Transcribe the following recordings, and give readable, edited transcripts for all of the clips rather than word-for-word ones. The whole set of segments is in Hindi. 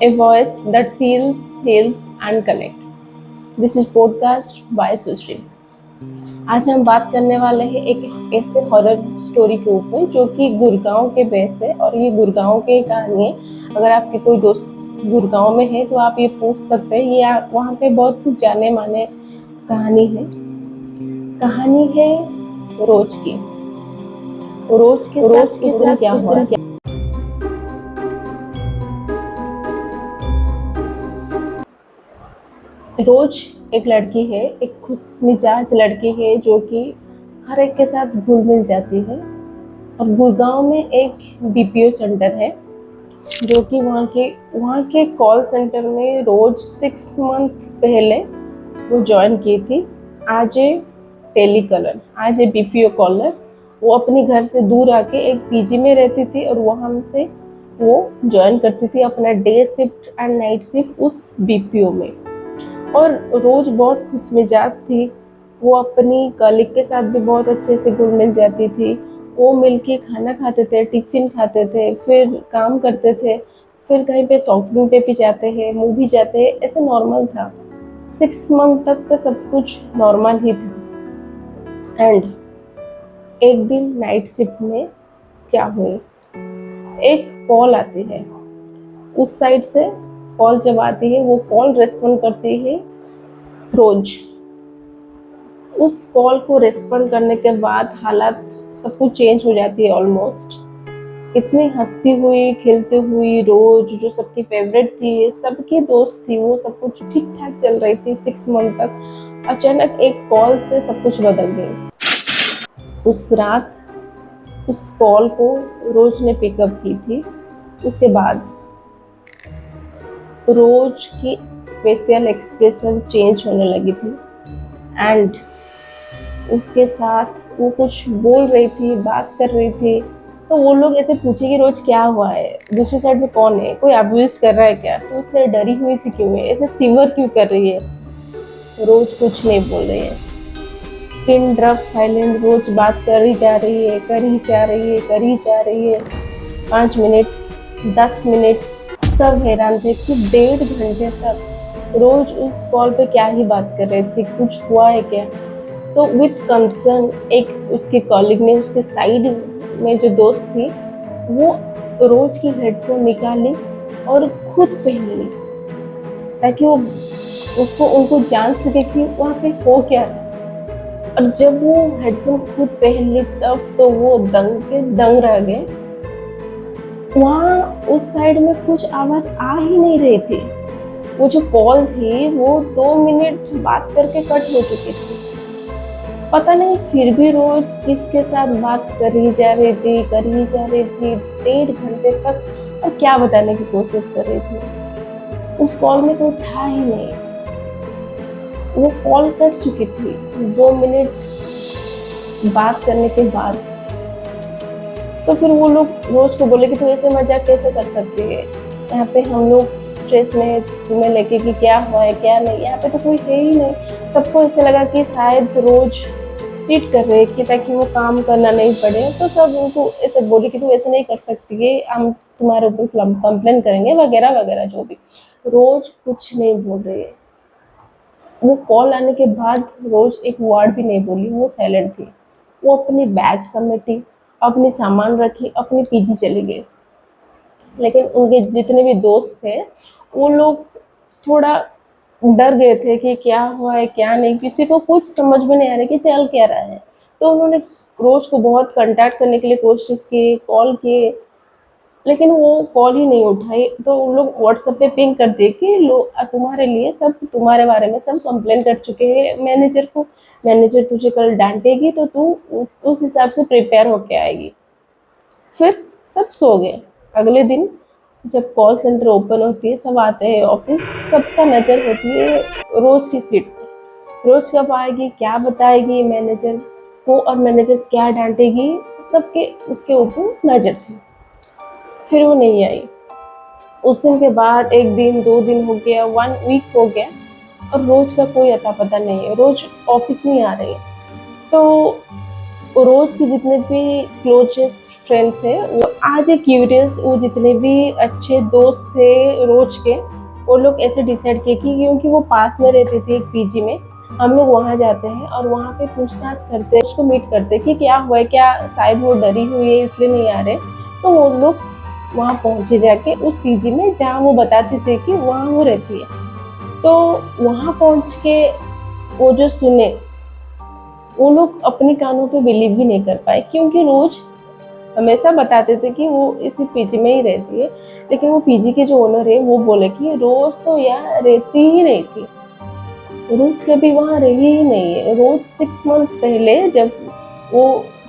a voice that feels, heals and connect. This is podcast by Sushri. आज हम बात करने वाले हैं एक ऐसे हॉरर स्टोरी के ऊपर जो कि गुड़गांव के बेस है और ये गुड़गांव की कहानी है। अगर आपके कोई दोस्त गुड़गांव में है तो आप ये पूछ सकते हैं। ये वहाँ पे बहुत जाने माने कहानी है रोज की। रोज के साथ क्या हुआ? रोज एक लड़की है, एक खुशमिजाज लड़की है जो कि हर एक के साथ घुल मिल जाती है। और गुड़गांव में एक बीपीओ सेंटर है जो कि वहाँ के कॉल सेंटर में रोज 6 मंथ पहले वो ज्वाइन की थी। आज ए टेलीकॉलर, आज ए बीपीओ कॉलर। वो अपने घर से दूर आके एक पीजी में रहती थी और वहाँ से वो ज्वाइन करती थी अपना day shift and night shift उस बीपीओ में। और रोज बहुत खुशमिजाज थी। वो अपनी कलीग के साथ भी बहुत अच्छे से घुल मिल जाती थी। वो मिलके खाना खाते थे, टिफिन खाते थे, फिर काम करते थे, फिर कहीं पे शॉपिंग पे भी जाते हैं, मूवी जाते हैं, ऐसे नॉर्मल था। 6 मंथ तक का सब कुछ नॉर्मल ही था। एंड एक दिन नाइट शिफ्ट में क्या हुई, एक कॉल आती है उस साइड से। कॉल जब आती है वो कॉल रेस्पॉन्ड करती है रोज। उस कॉल को रेस्पॉन्ड करने के बाद हालात सब कुछ चेंज हो जाती है ऑलमोस्ट। इतनी हंसती हुई खिलती हुई रोज जो सबकी फेवरेट थी, सबकी दोस्त थी, वो सब कुछ ठीक ठाक चल रही थी 6 मंथ तक। अचानक एक कॉल से सब कुछ बदल गई। उस रात उस कॉल को रोज ने पिकअप की थी। उसके बाद रोज की फेशियल एक्सप्रेशन चेंज होने लगी थी एंड उसके साथ वो कुछ बोल रही थी, बात कर रही थी। तो वो लोग ऐसे पूछे कि रोज क्या हुआ है, दूसरी साइड में कौन है, कोई अब्यूज कर रहा है क्या, तो इतने डरी हुई सी क्यों है, ऐसे सीवर क्यों कर रही है। रोज कुछ नहीं बोल रही है, पिन ड्रॉप साइलेंट। रोज बात कर ही जा रही है। 5 मिनट 10 मिनट सब हैरान थे कि 1.5 घंटे तक रोज उस कॉल पे क्या ही बात कर रहे थे, कुछ हुआ है क्या। तो विथ कंसर्न एक उसके कॉलीग ने, उसके साइड में जो दोस्त थी, वो रोज की हेडफोन निकाली और खुद पहन ली ताकि वो उनको जान सके कि वहाँ पे हो क्या है। और जब वो हेडफोन खुद पहन ली तब तो वो दंग रह गए। वहाँ उस साइड में कुछ आवाज आ ही नहीं रही थी। वो जो कॉल थी वो 2 मिनट बात करके कट हो चुकी थी। पता नहीं फिर भी रोज किसके साथ बात करी जा रही थी 1.5 घंटे तक, और क्या बताने की कोशिश कर रही थी। उस कॉल में कोई था ही नहीं, वो कॉल कट चुकी थी 2 मिनट बात करने के बाद। तो फिर वो लोग रोज को बोले कि तू ऐसे मजाक कैसे कर सकती है, यहाँ पे हम लोग स्ट्रेस में है तुम्हें लेके कि क्या हुआ है क्या नहीं, यहाँ पे तो कोई है ही नहीं। सबको ऐसे लगा कि शायद रोज चीट कर रहे कि ताकि वो काम करना नहीं पड़े। तो सब उनको ऐसे बोले कि तू ऐसे नहीं कर सकती है, हम तुम्हारे ऊपर कंप्लेन करेंगे वगैरह वगैरह जो भी। रोज कुछ नहीं बोल रही है। वो कॉल आने के बाद रोज एक वर्ड भी नहीं बोली, वो साइलेंट थी। वो अपनी बैग समेटी, अपनी सामान रखी, अपनी पीजी चले गए। लेकिन उनके जितने भी दोस्त थे वो लोग थोड़ा डर गए थे कि क्या हुआ है क्या नहीं, किसी को कुछ समझ में नहीं आ रहा कि चल क्या रहा है। तो उन्होंने रोज को बहुत कांटेक्ट करने के लिए कोशिश की, कॉल किए, लेकिन वो कॉल ही नहीं उठाई। तो उन लोग व्हाट्सएप पे पिंग कर दिए कि तुम्हारे लिए सब, तुम्हारे बारे में सब कंप्लेन कर चुके हैं मैनेजर को, मैनेजर तुझे कल डांटेगी तो तू उस हिसाब से प्रिपेयर होके आएगी। फिर सब सो गए। अगले दिन जब कॉल सेंटर ओपन होती है, सब आते हैं ऑफिस, सबका नज़र होती है रोज की सीट पर। रोज कब आएगी, क्या बताएगी मैनेजर को और मैनेजर क्या डांटेगी, सबके उसके ऊपर नज़र थी। फिर वो नहीं आई। उस दिन के बाद 1 दिन 2 दिन हो गया, 1 वीक हो गया और रोज का कोई अता पता नहीं है। रोज ऑफिस नहीं आ रही है। तो रोज की जितने भी क्लोजेस्ट फ्रेंड थे वो आज एक क्यूरियस, वो जितने भी अच्छे दोस्त थे रोज के, वो लोग ऐसे डिसाइड किए कि क्योंकि वो पास में रहते थे एक पीजी में, हम लोग वहाँ जाते हैं और वहाँ पे पूछताछ करते हैं, उसको मीट करते हैं कि क्या हुआ है, क्या शायद वो डरी हुई है इसलिए नहीं आ रहे। तो वो लोग वहाँ पहुँचे जाके उस पीजी में जहाँ वो बताते थे कि वहाँ वो रहती है। तो वहाँ पहुँच के वो जो सुने, वो लोग अपने कानों पे बिलीव भी नहीं कर पाए, क्योंकि रोज हमेशा बताते थे कि वो इसी पीजी में ही रहती है, लेकिन वो पीजी के जो ओनर है वो बोले कि रोज तो यहाँ रहती ही नहीं थी, रोज कभी वहाँ रही ही नहीं है। रोज 6 मंथ पहले जब वो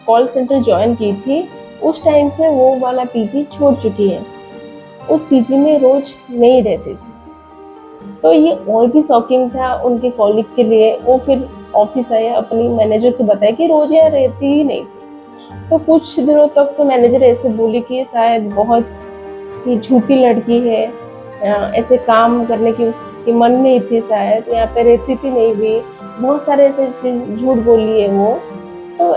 कॉल सेंटर ज्वाइन की थी, उस टाइम से वो वाला पीजी छोड़ चुकी है, उस पीजी में रोज नहीं रहती थी। तो ये और भी शॉकिंग था उनके कॉलिग के लिए। वो फिर ऑफिस आए, अपनी मैनेजर को बताया कि रोज यहाँ रहती ही नहीं थी। तो कुछ दिनों तक तो मैनेजर ऐसे बोली कि शायद बहुत ही झूठी लड़की है, ऐसे काम करने की उसकी मन नहीं थी, शायद यहाँ पे रहती थी नहीं भी, बहुत सारे ऐसे चीज झूठ बोली है वो। तो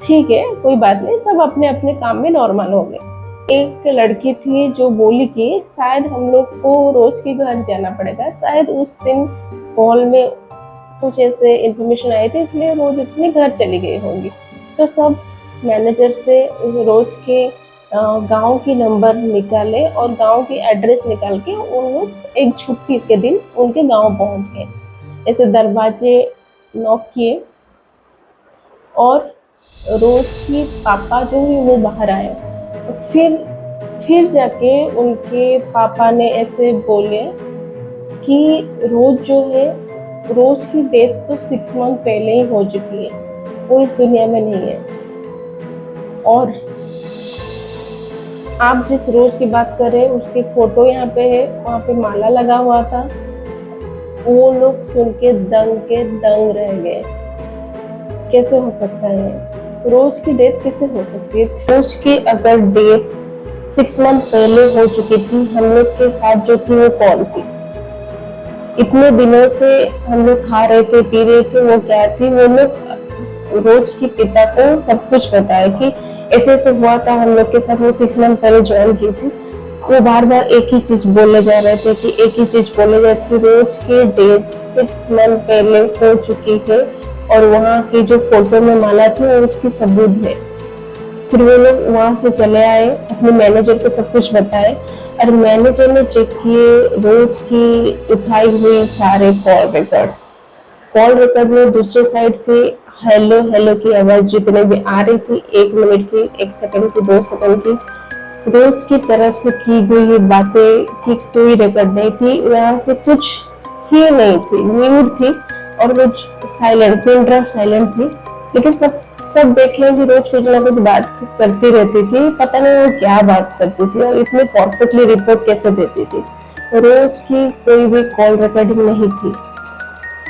ठीक है, कोई बात नहीं, सब अपने अपने काम में नॉर्मल हो गए। एक लड़की थी जो बोली कि शायद हम लोग को रोज के घर जाना पड़ेगा, शायद उस दिन कॉल में कुछ ऐसे इन्फॉर्मेशन आई थी इसलिए रोज अपने घर चली गई होंगी। तो सब मैनेजर से रोज के गांव की नंबर निकाले और गांव की एड्रेस निकाल के उन लोग एक छुट्टी के दिन उनके गांव पहुंच गए। ऐसे दरवाजे नॉक किए और रोज की पापा जो है वो बाहर आए। फिर जाके उनके पापा ने ऐसे बोले कि रोज जो है, रोज की डेथ तो 6 मंथ पहले ही हो चुकी है, वो इस दुनिया में नहीं है। और आप जिस रोज की बात कर रहे हैं उसकी फोटो यहाँ पे है, वहाँ पे माला लगा हुआ था। वो लोग सुन के दंग रह गए, कैसे हो सकता है, रोज की डेथ कैसे हो सकती है। रोज की अगर डेथ 6 मंथ पहले हो चुकी थी, हम लोग के साथ जो थी वो कौन थी, इतने दिनों से हम लोग खा रहे थे पी रहे थे, वो क्या थी। वो लोग रोज के पिता को सब कुछ बताया कि ऐसे ऐसे हुआ था हम लोग के साथ, वो 6 मंथ पहले ज्वाइन की थी। वो बार बार एक ही चीज बोले जा रहे थे कि एक ही चीज बोले जा रहे थे, रोज की डेथ 6 मंथ पहले हो चुकी है और वहाँ की जो फोटो में माला थी वो उसकी सबूत है। फिर वो लोग वहां से चले आए, अपने मैनेजर को सब कुछ बताए और मैनेजर ने चेक किए रोज की उठाई हुई सारे कॉल रिकॉर्ड में दूसरे साइड से हेलो हेलो की आवाज जितने भी आ रही थी, 1 मिनट की, 1 सेकंड की, 2 सेकंड की, रोज की तरफ से की गई बातें की कोई रिकॉर्ड नहीं थी। यहाँ से कुछ ही नहीं थी, म्यूट थी और वो साइलेंट, पिन ड्रॉप साइलेंट थी। लेकिन सब देखें कि रोज कुछ ना कुछ बात करती रहती थी, पता नहीं वो क्या बात करती थी और इतने परफेक्टली रिपोर्ट कैसे देती थी। रोज की कोई भी कॉल रिकॉर्डिंग नहीं थी।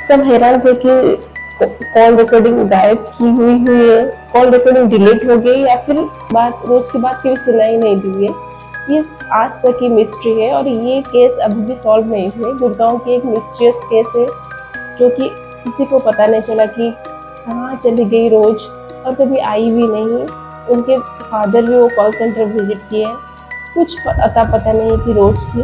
सब हैरान थे कि कॉल रिकॉर्डिंग गायब की हुई है, कॉल रिकॉर्डिंग डिलीट हो गई या फिर बात रोज की बात कभी सुनाई नहीं दी है। ये आज तक की मिस्ट्री है और ये केस अभी भी सॉल्व नहीं हुए। गुड़गांव की एक मिस्ट्रियस केस है जो कि किसी को पता नहीं चला कि कहाँ चली गई रोज और कभी आई भी नहीं। उनके फादर भी वो कॉल सेंटर विजिट किए, कुछ पता नहीं थी रोज की।